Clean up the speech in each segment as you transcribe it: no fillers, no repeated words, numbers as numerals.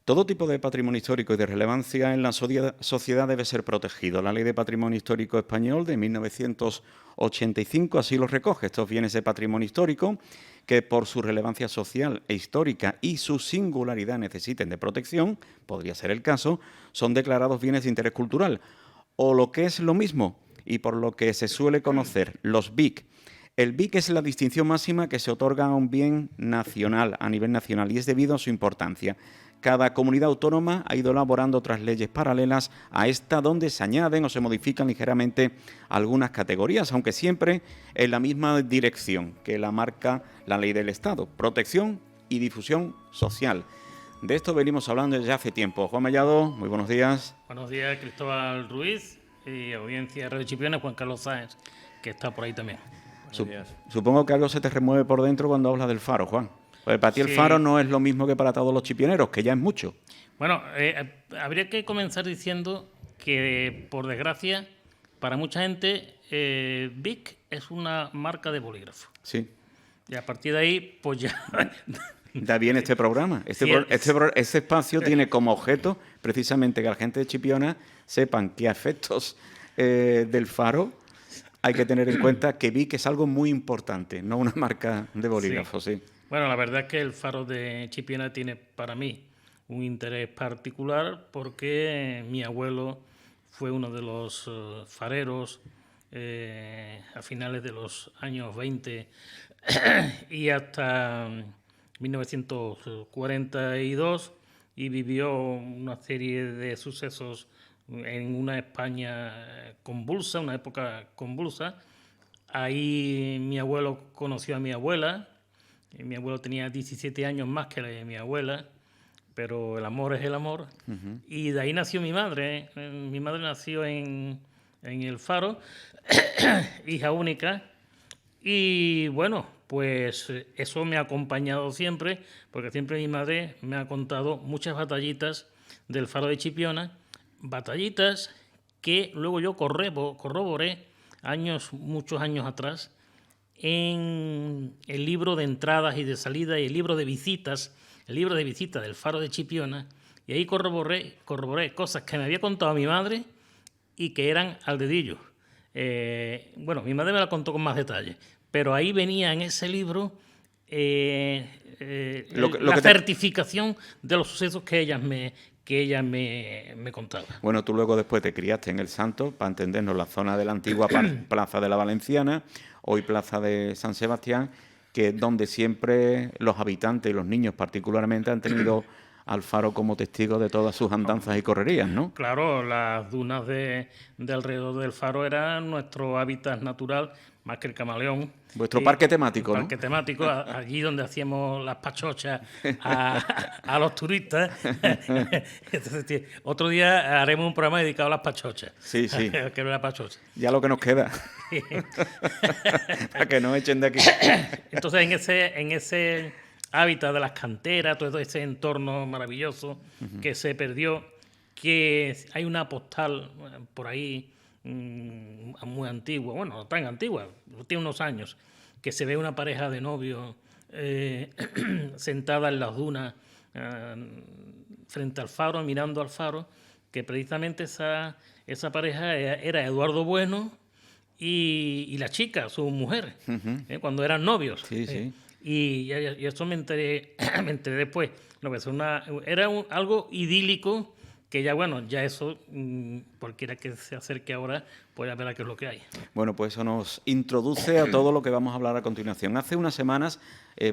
Todo tipo de patrimonio histórico y de relevancia en la sociedad debe ser protegido. La Ley de Patrimonio Histórico Español de 1985 así lo recoge. Estos bienes de patrimonio histórico que por su relevancia social e histórica y su singularidad necesiten de protección, podría ser el caso, son declarados bienes de interés cultural. O lo que es lo mismo, y por lo que se suele conocer, los BIC. El BIC es la distinción máxima que se otorga a un bien nacional, a nivel nacional, y es debido a su importancia. Cada comunidad autónoma ha ido elaborando otras leyes paralelas a esta, donde se añaden o se modifican ligeramente algunas categorías, aunque siempre en la misma dirección que la marca la ley del Estado: protección y difusión social. De esto venimos hablando ya hace tiempo. Juan Mellado, muy buenos días. Buenos días, Cristóbal Ruiz, y audiencia de Radio Chipiona, Juan Carlos Sáenz, que está por ahí también. Supongo que algo se te remueve por dentro cuando hablas del Faro, Juan. Pues para ti el Faro no es lo mismo que para todos los chipioneros, que ya es mucho. Bueno, habría que comenzar diciendo que, por desgracia, para mucha gente, BIC es una marca de bolígrafo. Sí. Y a partir de ahí, pues ya... Da bien este programa. Este espacio tiene como objeto precisamente que la gente de Chipiona sepan que a efectos del Faro hay que tener en cuenta que BIC es algo muy importante, no una marca de bolígrafos. Sí. Bueno, la verdad es que el Faro de Chipiona tiene para mí un interés particular porque mi abuelo fue uno de los fareros a finales de los años 20 y hasta 1942, y vivió una serie de sucesos en una España convulsa, una época convulsa. Ahí mi abuelo conoció a mi abuela. Mi abuelo tenía 17 años más que mi abuela, pero el amor es el amor. Uh-huh. Y de ahí nació mi madre. Mi madre nació en el Faro, hija única. Y bueno, pues eso me ha acompañado siempre, porque siempre mi madre me ha contado muchas batallitas del Faro de Chipiona, batallitas que luego yo corroboré muchos años atrás, en el libro de entradas y de salida y el libro de visitas del Faro de Chipiona, y ahí corroboré cosas que me había contado mi madre y que eran al dedillo. Bueno, mi madre me la contó con más detalle, pero ahí venía en ese libro la certificación de los sucesos que ella me contaba. Bueno, tú luego después te criaste en El Santo, para entendernos, la zona de la antigua Plaza de la Valenciana, hoy Plaza de San Sebastián, que es donde siempre los habitantes y los niños particularmente han tenido al Faro como testigo de todas sus andanzas y correrías, ¿no? Claro, las dunas de alrededor del Faro eran nuestro hábitat natural, más que el Camaleón. Vuestro parque temático, ¿no? Parque temático, allí donde hacíamos las pachochas a los turistas. Entonces, otro día haremos un programa dedicado a las pachochas. Sí, sí. Que era la pachocha. Ya lo que nos queda. Para que nos echen de aquí. Entonces, en ese hábitat de las canteras, todo ese entorno maravilloso que se perdió, que hay una postal por ahí muy antigua, bueno, no tan antigua, tiene unos años, que se ve una pareja de novios sentada en las dunas frente al Faro, mirando al Faro, que precisamente esa pareja era Eduardo Bueno y la chica, su mujer, cuando eran novios. Sí, sí. Y eso me enteré después. No, pues era algo idílico, que ya, bueno, ya eso, cualquiera que se acerque ahora, pues ya verá qué es lo que hay. Bueno, pues eso nos introduce a todo lo que vamos a hablar a continuación. Hace unas semanas,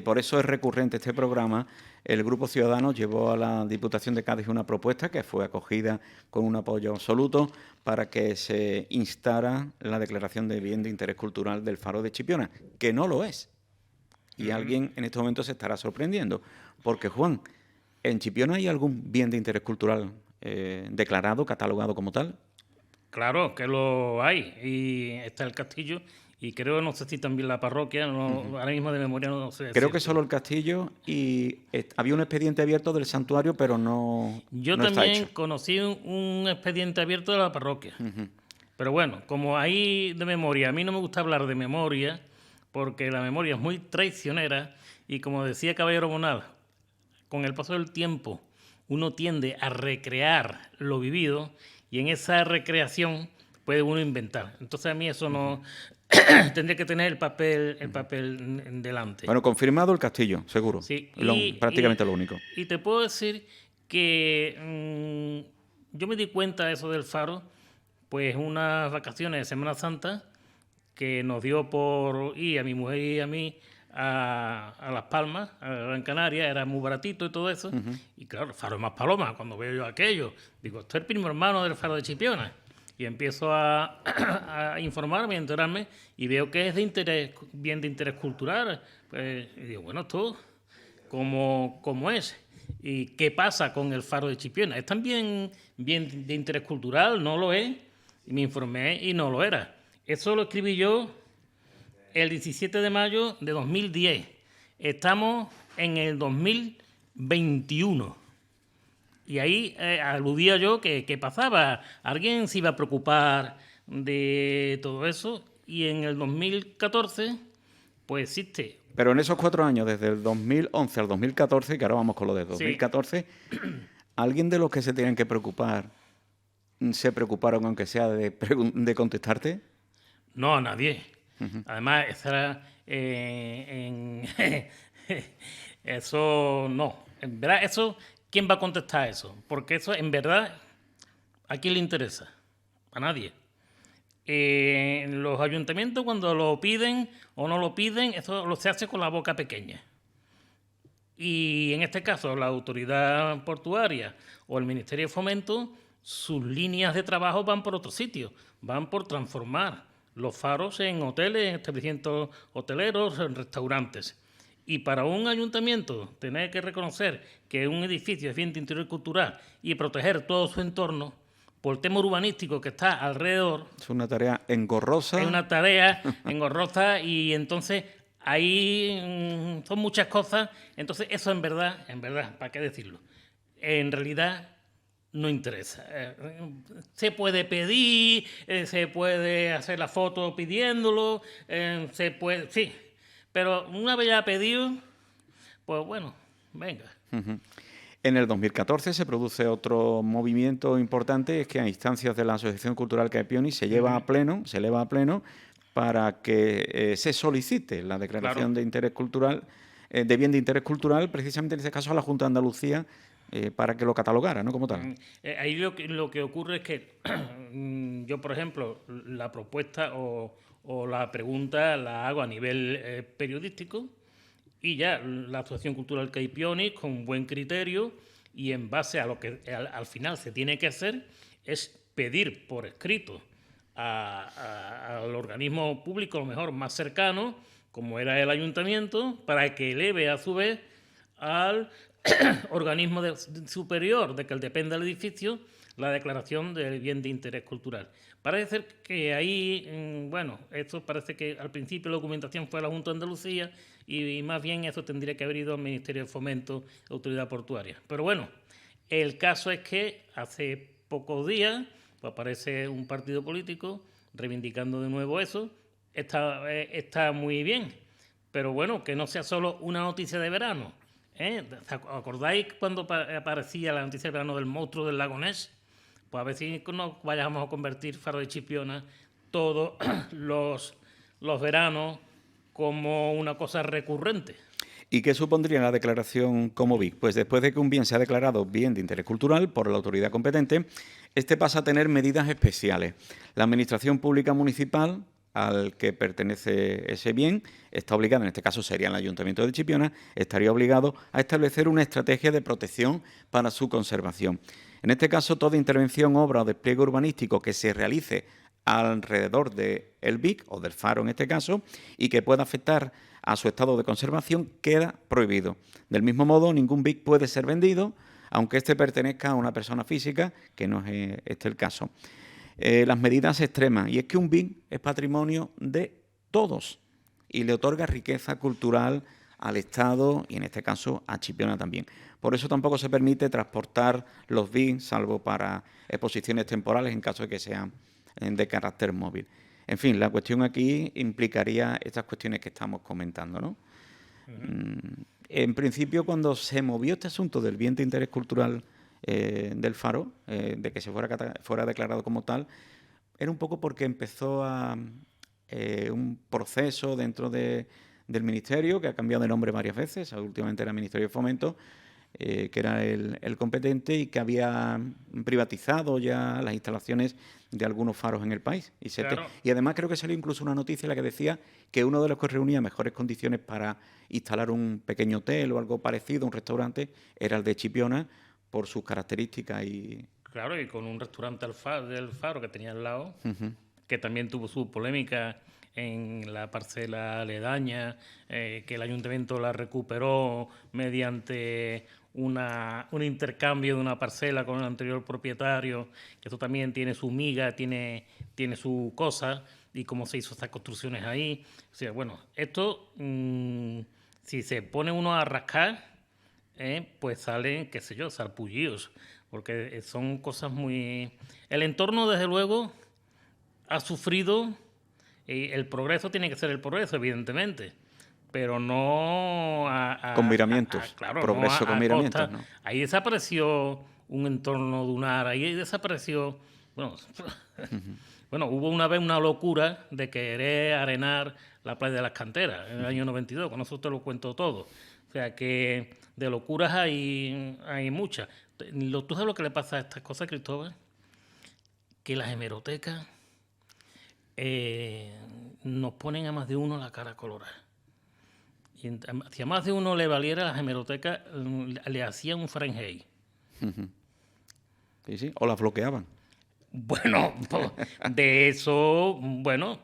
por eso es recurrente este programa, el Grupo Ciudadanos llevó a la Diputación de Cádiz una propuesta que fue acogida con un apoyo absoluto para que se instara la declaración de bien de interés cultural del Faro de Chipiona, que no lo es. Y alguien en este momento se estará sorprendiendo, porque, Juan, ¿en Chipiona hay algún bien de interés cultural declarado, catalogado como tal? Claro que lo hay, y está el castillo, y creo, no sé si también la parroquia, ahora mismo de memoria no sé. Creo que solo el castillo, y había un expediente abierto del santuario, pero no. Yo no también está hecho. conocí un expediente abierto de la parroquia. Pero bueno, como ahí de memoria, a mí no me gusta hablar de memoria, porque la memoria es muy traicionera, y como decía Caballero Bonal, con el paso del tiempo uno tiende a recrear lo vivido y en esa recreación puede uno inventar. Entonces a mí eso no... tendría que tener el papel delante. Bueno, confirmado el castillo, seguro. Sí, Prácticamente lo único. Y te puedo decir que yo me di cuenta de eso del faro, pues unas vacaciones de Semana Santa que nos dio por ir a mi mujer y a mí a Las Palmas, a Gran Canaria, era muy baratito y todo eso. Y claro, el faro es más paloma. Cuando veo yo aquello, digo, esto es el primo hermano del faro de Chipiona. Y empiezo a informarme, a enterarme, y veo que es de interés, bien de interés cultural. Pues, y digo, bueno, esto, ¿cómo es? ¿Y qué pasa con el faro de Chipiona? ¿Es también bien de interés cultural? ¿No lo es? Y me informé y no lo era. Eso lo escribí yo el 17 de mayo de 2010. Estamos en el 2021. Y ahí aludía yo que pasaba. Alguien se iba a preocupar de todo eso. Y en el 2014, pues existe. Pero en esos 4 años, desde el 2011 al 2014, que ahora vamos con lo de 2014, sí. ¿Alguien de los que se tenían que preocupar se preocuparon, aunque sea de contestarte? No, nadie. Además, eso no. En verdad, eso, ¿quién va a contestar eso? Porque eso, en verdad, ¿a quién le interesa? A nadie. Los ayuntamientos, cuando lo piden o no lo piden, eso se hace con la boca pequeña. Y en este caso, la autoridad portuaria o el Ministerio de Fomento, sus líneas de trabajo van por otro sitio, van por transformar los faros en hoteles, en establecimientos hoteleros, en restaurantes. Y para un ayuntamiento tener que reconocer que un edificio es bien de interés cultural y proteger todo su entorno por el tema urbanístico que está alrededor... Es una tarea engorrosa. Es una tarea engorrosa y entonces ahí son muchas cosas. Entonces eso en verdad, ¿para qué decirlo? En realidad no interesa. Se puede pedir, se puede hacer la foto pidiéndolo, se puede, sí. Pero una vez ya pedido, pues bueno, venga. En el 2014 se produce otro movimiento importante, es que a instancias de la Asociación Cultural Caipioni se eleva a pleno para que se solicite la declaración de interés cultural, de bien de interés cultural, precisamente en este caso a la Junta de Andalucía, para que lo catalogara, ¿no? Como tal. Ahí lo que ocurre es que yo, por ejemplo, la propuesta o la pregunta la hago a nivel periodístico y ya la Asociación Cultural Caipioni, con buen criterio y en base a lo que al final se tiene que hacer, es pedir por escrito al organismo público, a lo mejor más cercano, como era el ayuntamiento, para que eleve a su vez al organismo superior de que dependa el edificio la declaración del bien de interés cultural. Parece ser que ahí, bueno, esto parece que al principio la documentación fue a la Junta de Andalucía y más bien eso tendría que haber ido al Ministerio de Fomento, Autoridad Portuaria. Pero bueno, el caso es que hace pocos días pues aparece un partido político reivindicando de nuevo eso. Está muy bien, pero bueno, que no sea solo una noticia de verano. ¿Acordáis cuando aparecía la noticia de verano del monstruo del lago Ness? Pues a ver si nos vayamos a convertir Faro de Chipiona todos los veranos como una cosa recurrente. ¿Y qué supondría la declaración como BIC? Pues después de que un bien sea declarado bien de interés cultural por la autoridad competente, este pasa a tener medidas especiales. La Administración Pública Municipal al que pertenece ese bien está obligado, en este caso sería el Ayuntamiento de Chipiona, estaría obligado a establecer una estrategia de protección para su conservación. En este caso, toda intervención, obra o despliegue urbanístico que se realice alrededor del BIC, o del faro en este caso, y que pueda afectar a su estado de conservación, queda prohibido. Del mismo modo, ningún BIC puede ser vendido, aunque éste pertenezca a una persona física, que no es este el caso. Las medidas extremas, y es que un BIC es patrimonio de todos y le otorga riqueza cultural al Estado y en este caso a Chipiona también. Por eso tampoco se permite transportar los BIC, salvo para exposiciones temporales en caso de que sean de carácter móvil. En fin, la cuestión aquí implicaría estas cuestiones que estamos comentando, ¿no? En principio, cuando se movió este asunto del bien de interés cultural del faro, de que se fuera declarado como tal, era un poco porque empezó un proceso dentro del Ministerio, que ha cambiado de nombre varias veces, últimamente era Ministerio de Fomento, que era el competente y que había privatizado ya las instalaciones de algunos faros en el país. Claro. Y además creo que salió incluso una noticia en la que decía que uno de los que reunía mejores condiciones para instalar un pequeño hotel o algo parecido, un restaurante, era el de Chipiona, por sus características y... Claro, y con un restaurante del Faro que tenía al lado, Uh-huh. que también tuvo su polémica en la parcela aledaña, que el ayuntamiento la recuperó mediante un intercambio de una parcela con el anterior propietario, que eso también tiene su miga, tiene su cosa, y cómo se hizo estas construcciones ahí. O sea, bueno, esto, si se pone uno a rascar, pues salen, qué sé yo, sarpullidos, porque son cosas muy... El entorno, desde luego, ha sufrido, y el progreso tiene que ser el progreso, evidentemente, pero no Con miramientos, claro, progreso con miramientos, costa. ¿no? Ahí desapareció un entorno dunar, ahí desapareció... Bueno, bueno, hubo una vez una locura de querer arenar la playa de las Canteras en el año 92, con eso te lo cuento todo. O sea que de locuras hay muchas. ¿Tú sabes lo que le pasa a estas cosas, Cristóbal? Que las hemerotecas nos ponen a más de uno la cara colorada. Y si a más de uno le valiera, las hemerotecas le hacían un Fahrenheit. Uh-huh. Sí, sí, o las bloqueaban. Bueno, de eso, bueno,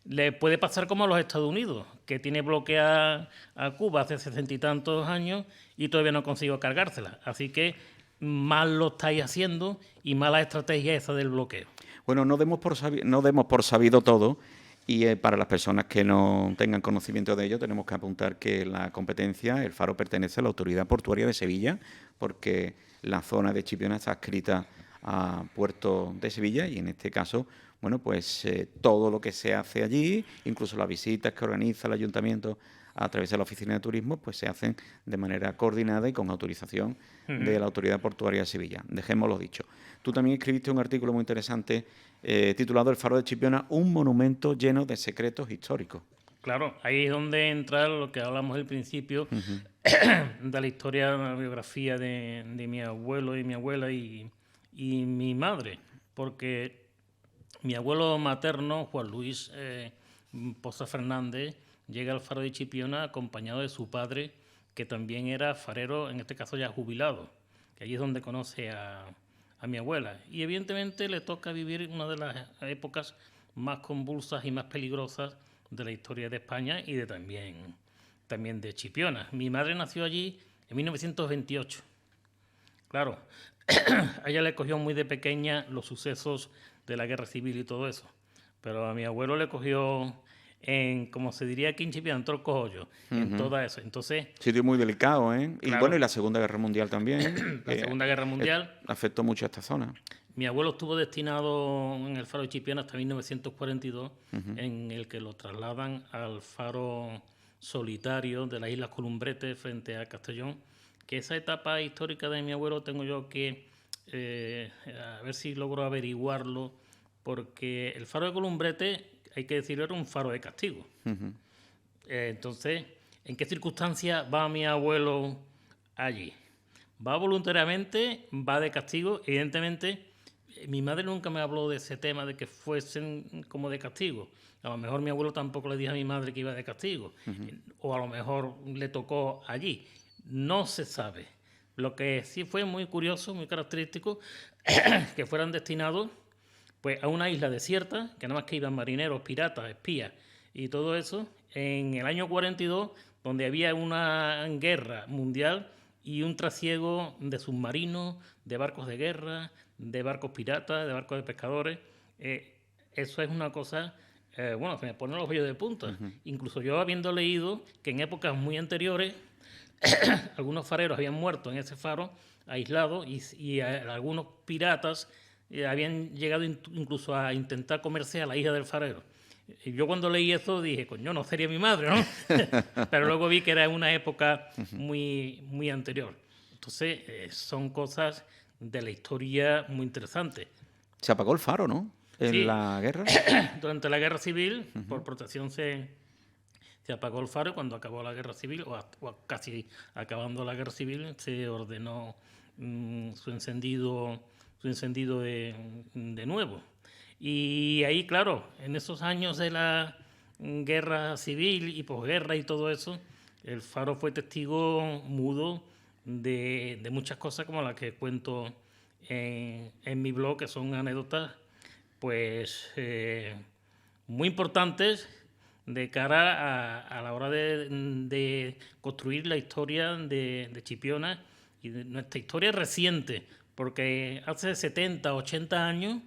le puede pasar como a los Estados Unidos, que tiene bloqueada a Cuba hace 60 y tantos años y todavía no consigo cargársela. Así que mal lo estáis haciendo y mala estrategia esa del bloqueo. Bueno, no demos por sabido todo y para las personas que no tengan conocimiento de ello tenemos que apuntar que la competencia, el faro pertenece a la Autoridad Portuaria de Sevilla porque la zona de Chipiona está adscrita a Puerto de Sevilla y en este caso, bueno, pues todo lo que se hace allí, incluso las visitas que organiza el ayuntamiento a través de la Oficina de Turismo, pues se hacen de manera coordinada y con autorización de la Autoridad Portuaria de Sevilla. Dejémoslo dicho. Tú también escribiste un artículo muy interesante titulado El Faro de Chipiona, un monumento lleno de secretos históricos. Claro, ahí es donde entra lo que hablamos al principio de la historia, la biografía de mi abuelo y mi abuela y mi madre, porque mi abuelo materno, Juan Luis Poza Fernández, llega al Faro de Chipiona acompañado de su padre, que también era farero, en este caso ya jubilado, que allí es donde conoce a mi abuela. Y evidentemente le toca vivir una de las épocas más convulsas y más peligrosas de la historia de España y también de Chipiona. Mi madre nació allí en 1928. Claro, a ella le cogió muy de pequeña los sucesos de la guerra civil y todo eso. Pero a mi abuelo le cogió como se diría aquí en Chipiona, en todo el cojollo, en todo eso. Entonces, sitio muy delicado, ¿eh? Claro. Y bueno, y la Segunda Guerra Mundial también. La Segunda Guerra Mundial afectó mucho a esta zona. Mi abuelo estuvo destinado en el Faro de Chipiona hasta 1942, en el que lo trasladan al faro solitario de las Islas Columbretes frente a Castellón, que esa etapa histórica de mi abuelo tengo yo que a ver si logro averiguarlo, porque el faro de Columbretes, hay que decirlo, era un faro de castigo. Entonces, ¿en qué circunstancias va mi abuelo allí? Va voluntariamente, va de castigo. Evidentemente, mi madre nunca me habló de ese tema de que fuesen como de castigo. A lo mejor mi abuelo tampoco le dijo a mi madre que iba de castigo. O a lo mejor le tocó allí. No se sabe. Lo que sí fue muy curioso, muy característico, que fueran destinados pues, a una isla desierta, que nada más que iban marineros, piratas, espías y todo eso, en el año 42, donde había una guerra mundial y un trasiego de submarinos, de barcos de guerra, de barcos piratas, de barcos de pescadores. Eso es una cosa, bueno, se me ponen los vellos de punta. Incluso yo habiendo leído que en épocas muy anteriores algunos fareros habían muerto en ese faro, aislados, y algunos piratas habían llegado incluso a intentar comerse a la hija del farero. Y yo cuando leí eso dije, coño, no sería mi madre, ¿no? Pero luego vi que era una época muy, muy anterior. Entonces, son cosas de la historia muy interesantes. Se apagó el faro, ¿no? En Sí. la guerra. Durante la Guerra Civil, por protección se apagó el faro. Cuando acabó la Guerra Civil, o casi acabando la Guerra Civil, se ordenó su encendido de nuevo. Y ahí, claro, en esos años de la Guerra Civil y posguerra y todo eso, el faro fue testigo mudo de muchas cosas como las que cuento en mi blog, que son anécdotas pues muy importantes de cara a la hora de construir la historia de Chipiona y de nuestra historia reciente, porque hace 70, 80 años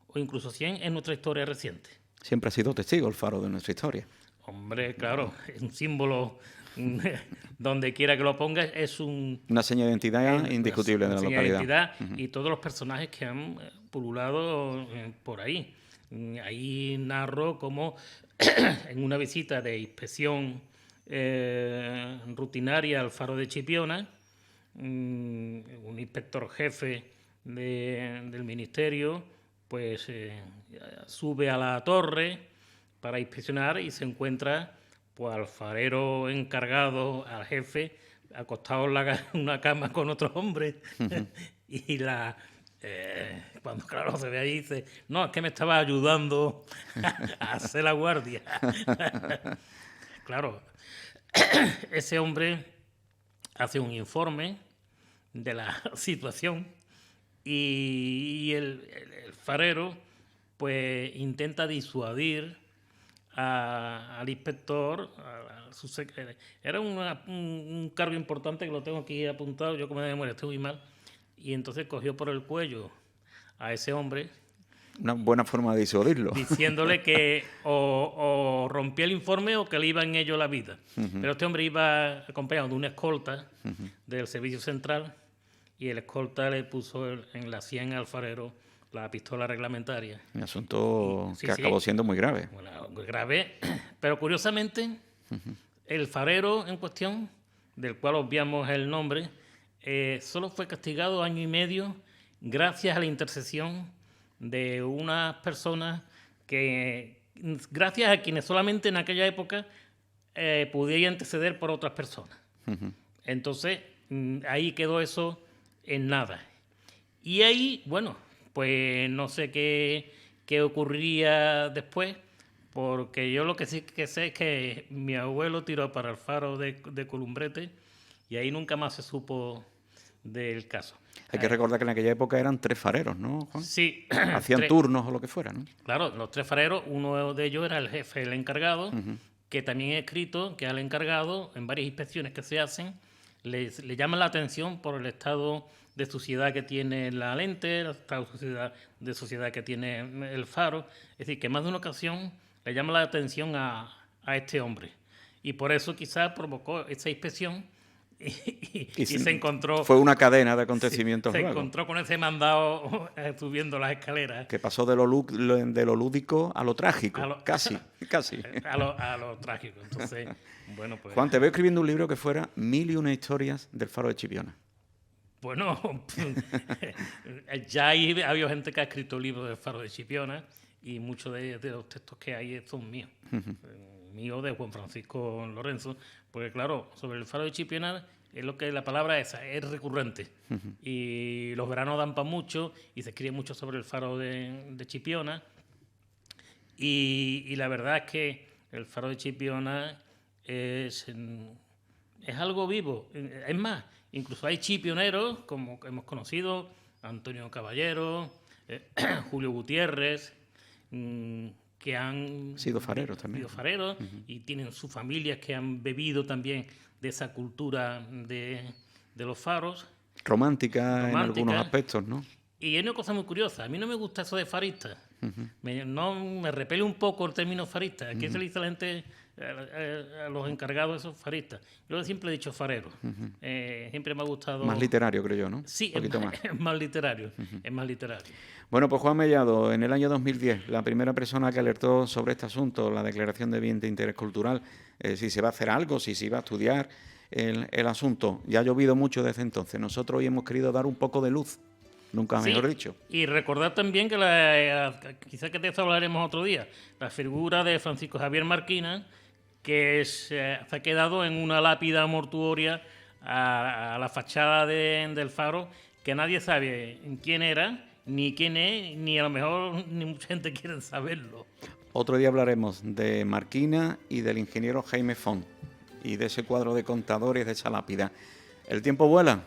o incluso 100 es nuestra historia reciente. Siempre ha sido testigo el faro de nuestra historia. Hombre, claro, es un símbolo, donde quiera que lo pongas, es una seña de identidad indiscutible de la localidad. De identidad, y todos los personajes que han pululado por ahí. Ahí narro cómo en una visita de inspección rutinaria al faro de Chipiona, un inspector jefe del ministerio pues sube a la torre para inspeccionar y se encuentra pues al farero encargado, al jefe, acostado en una cama con otros hombres. Y cuando claro se ve ahí dice, no, es que me estaba ayudando a hacer la guardia. Claro, ese hombre hace un informe de la situación y el farero pues intenta disuadir al inspector, era un cargo importante que lo tengo aquí apuntado, yo como de memoria estoy muy mal, y entonces cogió por el cuello a ese hombre. Una buena forma de disuadirlo. Diciéndole que o rompía el informe o que le iba en ello la vida. Pero este hombre iba acompañado de una escolta del servicio central y el escolta le puso en la sien al farero la pistola reglamentaria. Un asunto que acabó siendo muy grave. Bueno, grave, pero curiosamente el farero en cuestión, del cual obviamos el nombre, solo fue castigado 1 año y medio gracias a la intercesión de unas personas que, gracias a quienes solamente en aquella época podían interceder por otras personas. Entonces, ahí quedó eso en nada. Y ahí, bueno, pues no sé qué ocurriría después, porque yo lo que sí que sé es que mi abuelo tiró para el faro de Columbrete y ahí nunca más se supo del caso. Hay que recordar que en aquella época eran 3 fareros, ¿no, Juan? Sí. Hacían turnos o lo que fuera, ¿no? Claro, los 3 fareros, uno de ellos era el jefe, el encargado, que también he escrito que al encargado, en varias inspecciones que se hacen, le llaman la atención por el estado de suciedad que tiene la lente, el estado de suciedad que tiene el faro. Es decir, que más de una ocasión le llama la atención a este hombre. Y por eso quizás provocó esa inspección y se encontró... Fue una cadena de acontecimientos. Se encontró con ese mandado subiendo las escaleras. Que pasó de lo lúdico a lo trágico. Casi. A lo trágico. Entonces, bueno, pues... Juan, te veo escribiendo un libro que fuera 1001 historias del faro de Chipiona. Bueno, ya ha habido gente que ha escrito libros del faro de Chipiona y muchos de los textos que hay son míos. Mío de Juan Francisco Lorenzo, porque claro, sobre el faro de Chipiona es lo que la palabra esa es recurrente. Y los veranos dan para mucho y se escribe mucho sobre el faro de Chipiona. Y la verdad es que el faro de Chipiona es algo vivo. Es más, incluso hay chipioneros, como hemos conocido, Antonio Caballero, Julio Gutiérrez, que han sido fareros también. Y tienen sus familias que han bebido también de esa cultura de los faros. Romántica en algunos aspectos, ¿no? Y hay una cosa muy curiosa, a mí no me gusta eso de farista. Me repele un poco el término farista. Aquí se le dice a la gente, a los encargados de esos faristas. Yo siempre he dicho farero. Siempre me ha gustado... Más literario, creo yo, ¿no? Sí, un poquito más. es más literario. Es más literario. Bueno, pues Juan Mellado, en el año 2010, la primera persona que alertó sobre este asunto, la declaración de bien de interés cultural, si se va a hacer algo, si se iba a estudiar el asunto. Ya ha llovido mucho desde entonces. Nosotros hoy hemos querido dar un poco de luz. Nunca mejor dicho. Y recordar también que quizás que de eso hablaremos otro día, la figura de Francisco Javier Marquina, que se ha quedado en una lápida mortuoria a la fachada del faro, que nadie sabe quién era, ni quién es, ni a lo mejor ni mucha gente quiere saberlo. Otro día hablaremos de Marquina y del ingeniero Jaime Font y de ese cuadro de contadores de esa lápida. El tiempo vuela.